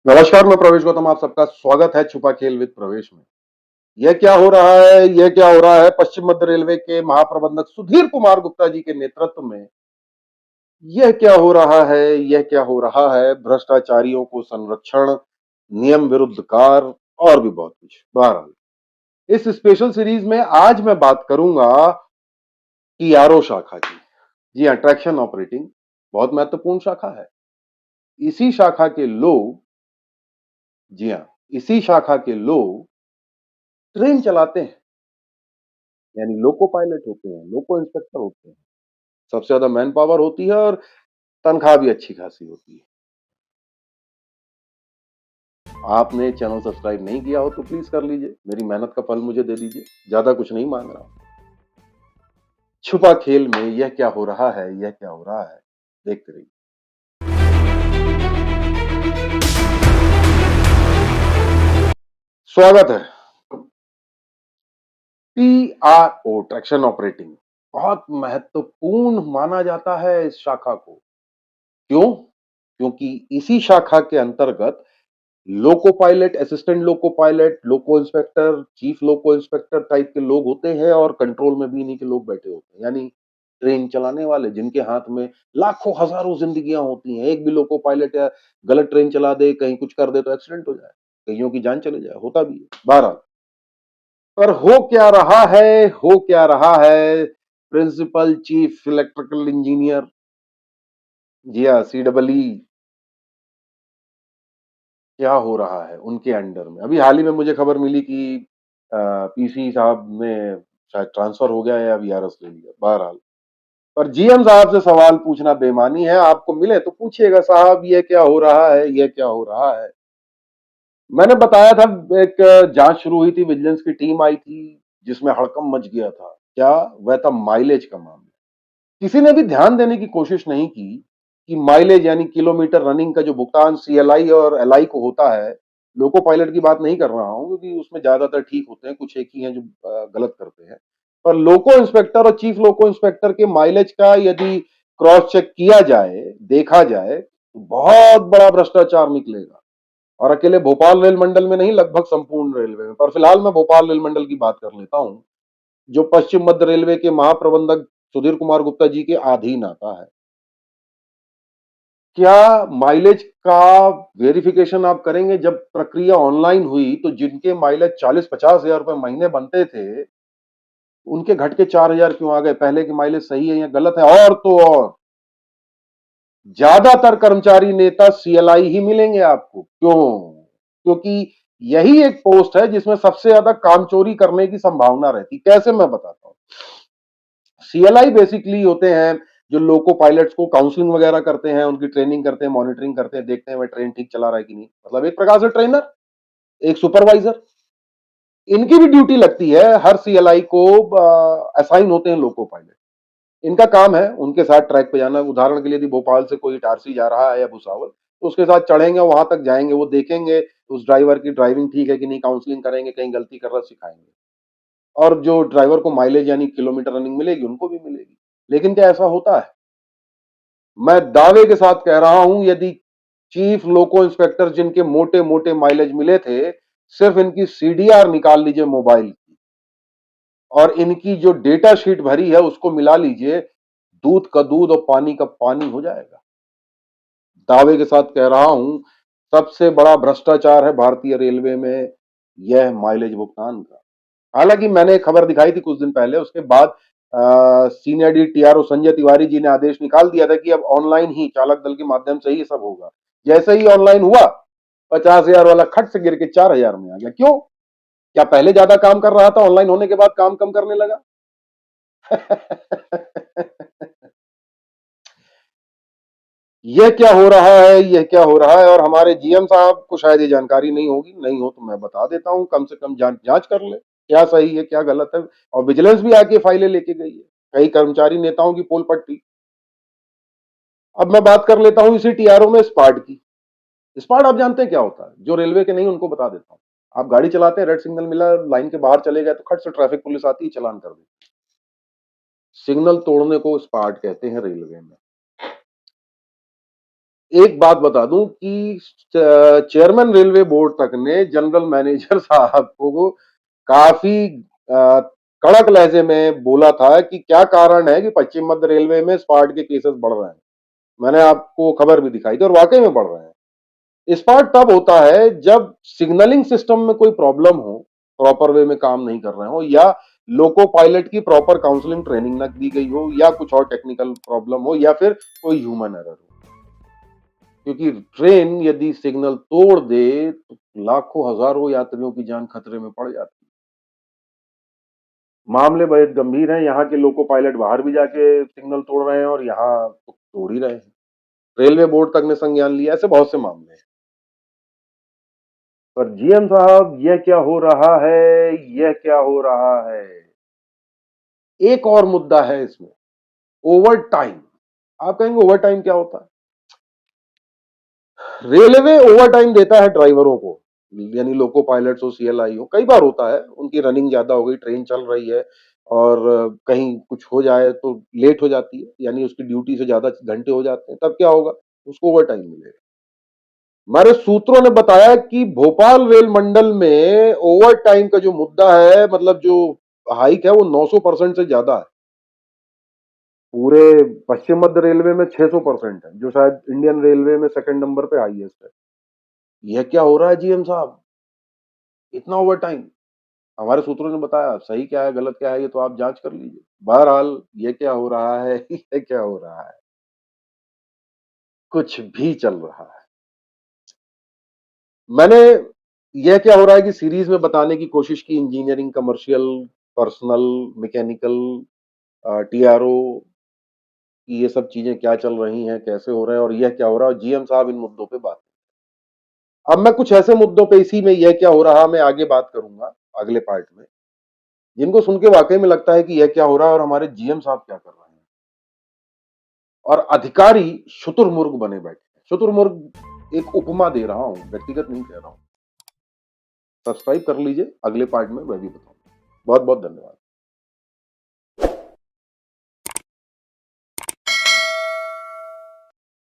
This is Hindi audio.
नमस्कार, मैं प्रवेश गौतम, आप सबका स्वागत है छुपा खेल विद प्रवेश में। यह क्या हो रहा है, यह क्या हो रहा है? पश्चिम मध्य रेलवे के महाप्रबंधक सुधीर कुमार गुप्ता जी के नेतृत्व में यह क्या हो रहा है, यह क्या हो रहा है? भ्रष्टाचारियों को संरक्षण, नियम विरुद्ध कार्य और भी बहुत कुछ। बहरहाल, इस स्पेशल सीरीज में आज मैं बात करूंगा टीआरओ शाखा की। जी हाँ, ट्रैक्शन ऑपरेटिंग बहुत महत्वपूर्ण शाखा है। इसी शाखा के लोग जी हाँ, इसी शाखा के लोग ट्रेन चलाते हैं। यानी लोको पायलट होते हैं, लोको इंस्पेक्टर होते हैं। सबसे ज़्यादा मैन पावर होती है और तनख्वाह भी अच्छी खासी होती है। आपने चैनल सब्सक्राइब नहीं किया हो तो प्लीज़ कर लीजिए, मेरी मेहनत का फल मुझे दे दीजिए, ज़्यादा कुछ नहीं माँग रहा हूँ। छुपा खेल में यह क्या हो रहा है, यह क्या हो रहा है? देखते रहिए। स्वागत है। टीआरओ ट्रैक्शन ऑपरेटिंग बहुत महत्वपूर्ण माना जाता है इस शाखा को। क्यों? क्योंकि इसी शाखा के अंतर्गत loco pilot, assistant loco pilot, loco inspector, chief loco inspector type के लोग होते हैं और कंट्रोल में भी इन्हीं के लोग बैठे होते हैं। यानी ट्रेन चलाने वाले जिनके हाथ में लाखों हजारों जिंदगियां होती हैं। एक भी लोको पायलट या गलत ट्रेन चला दे, कहीं कुछ कर दे तो एक्सीडेंट हो जाए, कईयों की जान चले जाए, होता भी है। बहरहाल, पर हो क्या रहा है, हो क्या रहा है? प्रिंसिपल चीफ इलेक्ट्रिकल इंजीनियर, जी हाँ, CEE, क्या हो रहा है उनके अंडर में? अभी हाल ही में मुझे खबर मिली कि पीसी साहब ने शायद ट्रांसफर हो गया या वीआरएस ले लिया। बहरहाल, पर जीएम साहब से सवाल पूछना बेमानी है। आपको मिले तो पूछिएगा, साहब ये क्या हो रहा है, ये क्या हो रहा है? मैंने बताया था, एक जांच शुरू हुई थी, विजिलेंस की टीम आई थी जिसमें हड़कंप मच गया था। क्या? वह था माइलेज का मामला। किसी ने भी ध्यान देने की कोशिश नहीं की कि माइलेज यानी किलोमीटर रनिंग का जो भुगतान सीएलआई और एलआई को होता है, लोको पायलट की बात नहीं कर रहा हूं क्योंकि उसमें ज्यादातर ठीक होते हैं, कुछ एक ही हैं जो गलत करते हैं। पर लोको इंस्पेक्टर और चीफ लोको इंस्पेक्टर के माइलेज का यदि क्रॉस चेक किया जाए, देखा जाए, तो बहुत बड़ा भ्रष्टाचार निकलेगा। और अकेले भोपाल रेल मंडल में नहीं, लगभग संपूर्ण रेलवे में। पर फिलहाल मैं भोपाल रेल मंडल की बात कर लेता हूं, जो पश्चिम मध्य रेलवे के महाप्रबंधक सुधीर कुमार गुप्ता जी के अधीन आता है। क्या माइलेज का वेरिफिकेशन आप करेंगे? जब प्रक्रिया ऑनलाइन हुई तो जिनके माइलेज 40-50 हजार रुपए महीने बनते थे, उनके घट के 4 हजार क्यों आ गए? पहले की माइलेज सही है या गलत है? और तो और ज्यादातर कर्मचारी नेता सीएलआई ही मिलेंगे आपको। क्यों? क्योंकि यही एक पोस्ट है जिसमें सबसे ज्यादा काम चोरी करने की संभावना रहती। कैसे, मैं बताता हूं। सीएलआई बेसिकली होते हैं जो लोको पायलट्स को काउंसलिंग वगैरह करते हैं, उनकी ट्रेनिंग करते हैं, मॉनिटरिंग करते हैं, देखते हैं वह ट्रेन ठीक चला रहा है कि नहीं। मतलब एक प्रकार से ट्रेनर, एक सुपरवाइजर। इनकी भी ड्यूटी लगती है, हर सीएलआई को असाइन होते हैं लोको पायलट। इनका काम है उनके साथ ट्रैक पे जाना। उदाहरण के लिए यदि भोपाल से कोई इटारसी जा रहा है या भुसावल, तो उसके साथ चढ़ेंगे, वहां तक जाएंगे, वो देखेंगे उस ड्राइवर की ड्राइविंग ठीक है कि नहीं, काउंसलिंग करेंगे, कहीं गलती कर रहा सिखाएंगे। और जो ड्राइवर को माइलेज यानी किलोमीटर रनिंग मिलेगी, उनको भी मिलेगी। लेकिन क्या ऐसा होता है? मैं दावे के साथ कह रहा हूं, यदि चीफ लोको इंस्पेक्टर जिनके मोटे मोटे माइलेज मिले थे, सिर्फ इनकी सीडीआर निकाल लीजिए मोबाइल की, और इनकी जो डेटा शीट भरी है उसको मिला लीजिए, दूध का दूध और पानी का पानी हो जाएगा। दावे के साथ कह रहा हूं, सबसे बड़ा भ्रष्टाचार है भारतीय रेलवे में यह माइलेज भुगतान का। हालांकि मैंने एक खबर दिखाई थी कुछ दिन पहले, उसके बाद senior D TRO Sanjay Tiwari ji ने आदेश निकाल दिया था कि अब ऑनलाइन ही चालक दल के माध्यम से ही सब होगा। जैसे ही ऑनलाइन हुआ, 50 हजार वाला खट से गिर के 4 हजार में आ गया। क्यों? क्या पहले ज्यादा काम कर रहा था, ऑनलाइन होने के बाद काम कम करने लगा? यह क्या हो रहा है, यह क्या हो रहा है? और हमारे जीएम साहब को शायद ये जानकारी नहीं होगी, नहीं हो तो मैं बता देता हूं, कम से कम जांच जांच कर ले, क्या सही है क्या गलत है। और विजिलेंस भी आके फाइलें लेके गई है, कई कर्मचारी नेताओं की पोल पट्टी। अब मैं बात कर लेता हूं इसी टीआरओ में स्पार्ट की। स्पार्ट आप जानते हैं क्या होता है? जो रेलवे के नहीं उनको बता देता हूं। आप गाड़ी चलाते हैं, रेड सिग्नल मिला, लाइन के बाहर चले गए, तो खट से ट्रैफिक पुलिस आती है, चलान कर देती है। सिग्नल तोड़ने को स्पार्ट कहते हैं रेलवे में। एक बात बता दूं कि चेयरमैन रेलवे बोर्ड तक ने जनरल मैनेजर साहब को काफी कड़क लहजे में बोला था कि क्या कारण है कि पश्चिम मध्य रेलवे में स्पार्ट के केसेस बढ़ रहे हैं। मैंने आपको खबर भी दिखाई थी और वाकई में बढ़ रहे हैं। स्पार्ट तब होता है जब सिग्नलिंग सिस्टम में कोई प्रॉब्लम हो, प्रॉपर वे में काम नहीं कर रहे हो, या लोको पायलट की प्रॉपर काउंसलिंग ट्रेनिंग न दी गई हो, या कुछ और टेक्निकल प्रॉब्लम हो, या फिर कोई ह्यूमन एरर हो। क्योंकि ट्रेन यदि सिग्नल तोड़ दे तो लाखों हजारों यात्रियों की जान खतरे में पड़ जाती है। मामले बेहद गंभीर हैं। यहाँ के लोको पायलट बाहर भी जाके सिग्नल तोड़ रहे हैं और यहाँ तो तोड़ ही रहे हैं। रेलवे बोर्ड तक ने संज्ञान लिया। ऐसे बहुत से मामले हैं। पर जीएम साहब, यह क्या हो रहा है, यह क्या हो रहा है। एक और मुद्दा है इसमें, ओवर टाइम। आप कहेंगे ओवर टाइम क्या होता है। रेलवे ओवर टाइम देता है ड्राइवरों को, यानी लोको पायलट्स हो, सीएलआई हो। कई बार होता है उनकी रनिंग ज्यादा हो गई, ट्रेन चल रही है और कहीं कुछ हो जाए तो लेट हो जाती है, यानी उसकी ड्यूटी से ज्यादा घंटे हो जाते हैं, तब क्या होगा, उसको ओवर टाइम मिलेगा। हमारे सूत्रों ने बताया कि भोपाल रेल मंडल में ओवर टाइम का जो मुद्दा है, मतलब जो हाइक है, वो 900% से ज्यादा है। पूरे पश्चिम मध्य रेलवे में 600% है, जो शायद इंडियन रेलवे में सेकंड नंबर पे हाईएस्ट है। यह क्या हो रहा है जीएम साहब, इतना ओवर टाइम। हमारे सूत्रों ने बताया, सही क्या है गलत क्या है ये तो आप जांच कर लीजिए। बहरहाल ये क्या हो रहा है ये क्या हो रहा है, कुछ भी चल रहा है। मैंने यह क्या हो रहा है कि सीरीज में बताने की कोशिश की, engineering, commercial, personal, mechanical, TRO की ये सब चीजें क्या चल रही हैं, कैसे हो रहे हैं और यह क्या हो रहा है। जीएम साहब इन मुद्दों पे बात, अब मैं कुछ ऐसे मुद्दों पे इसी में यह क्या हो रहा मैं आगे बात करूंगा अगले पार्ट में, जिनको सुन के वाकई में लगता है कि यह क्या हो रहा है और हमारे जीएम साहब क्या कर रहे हैं। और अधिकारी शुतुरमुर्ग बने बैठे। शुतुरमुर्ग एक उपमा दे रहा हूं, व्यक्तिगत नहीं कह रहा हूं। सब्सक्राइब कर लीजिए, अगले पार्ट में मैं भी बताऊंगा। बहुत बहुत धन्यवाद।